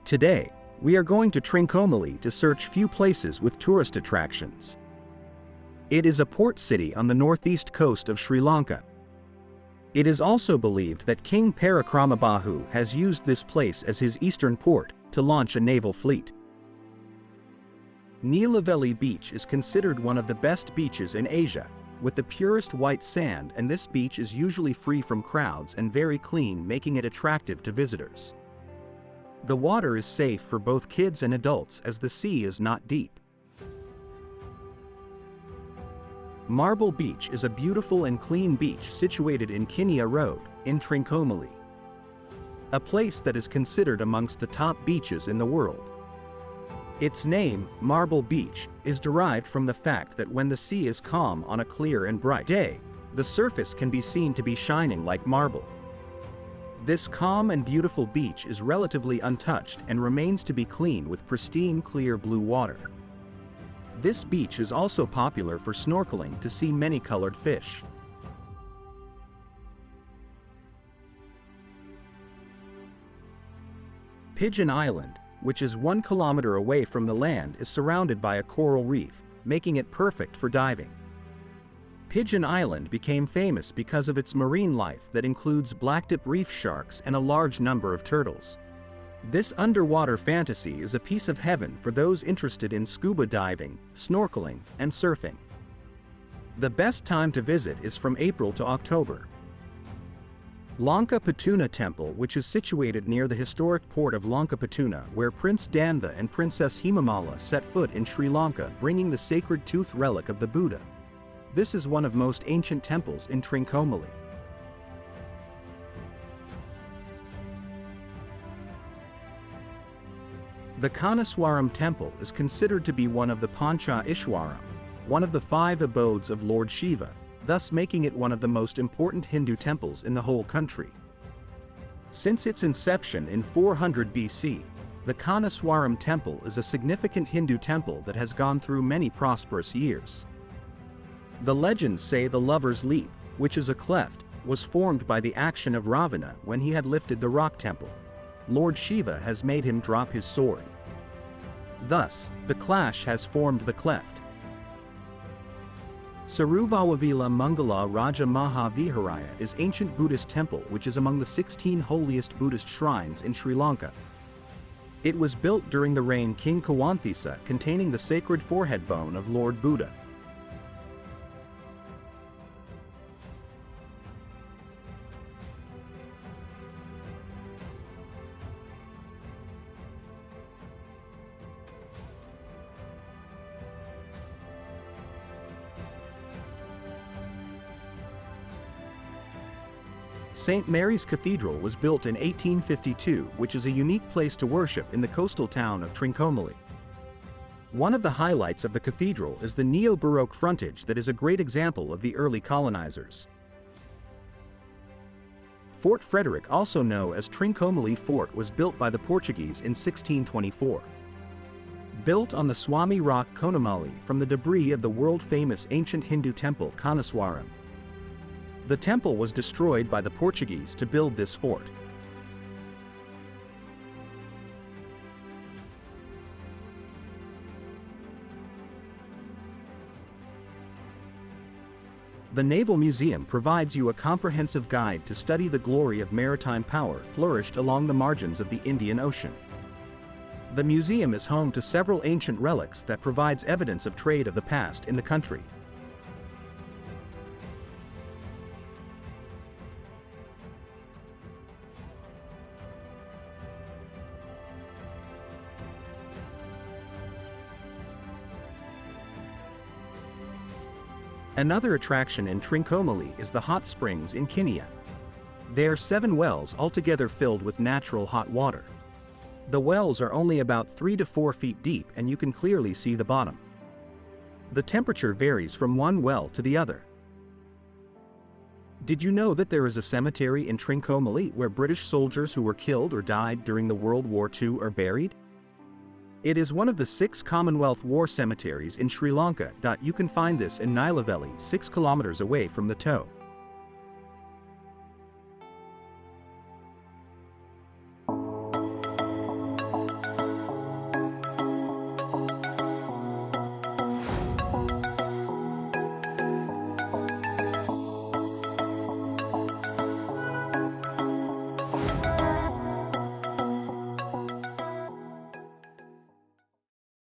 Today, we are going to Trincomalee to search few places with tourist attractions. It is a port city on the northeast coast of Sri Lanka. It is also believed that King Parakramabahu has used this place as his eastern port to launch a naval fleet. Neelavelli Beach is considered one of the best beaches in Asia, with the purest white sand, and this beach is usually free from crowds and very clean, making it attractive to visitors. The water is safe for both kids and adults as the sea is not deep. Marble Beach is a beautiful and clean beach situated in Kinia Road, in Trincomalee, a place that is considered amongst the top beaches in the world. Its name, Marble Beach, is derived from the fact that when the sea is calm on a clear and bright day, the surface can be seen to be shining like marble. This calm and beautiful beach is relatively untouched and remains to be clean with pristine clear blue water. This beach is also popular for snorkeling to see many colored fish. Pigeon Island, which is 1 kilometer away from the land, is surrounded by a coral reef, making it perfect for diving. Pigeon Island became famous because of its marine life that includes blacktip reef sharks and a large number of turtles. This underwater fantasy is a piece of heaven for those interested in scuba diving, snorkeling, and surfing. The best time to visit is from April to October. Lanka Patuna Temple, which is situated near the historic port of Lanka Patuna, where Prince Dandha and Princess Himamala set foot in Sri Lanka, bringing the sacred tooth relic of the Buddha. This is one of most ancient temples in Trincomalee. The Kanaswaram Temple is considered to be one of the Pancha Ishwaram, one of the 5 abodes of Lord Shiva, thus making it one of the most important Hindu temples in the whole country. Since its inception in 400 BC, the Kanaswaram Temple is a significant Hindu temple that has gone through many prosperous years. The legends say the Lover's Leap, which is a cleft, was formed by the action of Ravana when he had lifted the rock temple. Lord Shiva has made him drop his sword. Thus, the clash has formed the cleft. Saruvavavila Mangala Raja Maha Viharaya is ancient Buddhist temple which is among the 16 holiest Buddhist shrines in Sri Lanka. It was built during the reign King Kawanthisa, containing the sacred forehead bone of Lord Buddha. St. Mary's Cathedral was built in 1852, which is a unique place to worship in the coastal town of Trincomalee. One of the highlights of the cathedral is the neo-Baroque frontage that is a great example of the early colonizers. Fort Frederick, also known as Trincomalee Fort, was built by the Portuguese in 1624. Built on the Swami Rock Konamali from the debris of the world-famous ancient Hindu temple Kanaswaram. The temple was destroyed by the Portuguese to build this fort. The Naval Museum provides you a comprehensive guide to study the glory of maritime power flourished along the margins of the Indian Ocean. The museum is home to several ancient relics that provides evidence of trade of the past in the country. Another attraction in Trincomalee is the hot springs in Kinia. There are 7 wells altogether filled with natural hot water. The wells are only about 3 to 4 feet deep and you can clearly see the bottom. The temperature varies from one well to the other. Did you know that there is a cemetery in Trincomalee where British soldiers who were killed or died during the World War II are buried? It is one of the 6 Commonwealth War cemeteries in Sri Lanka. You can find this in Neelavelli, 6 kilometers away from the toe.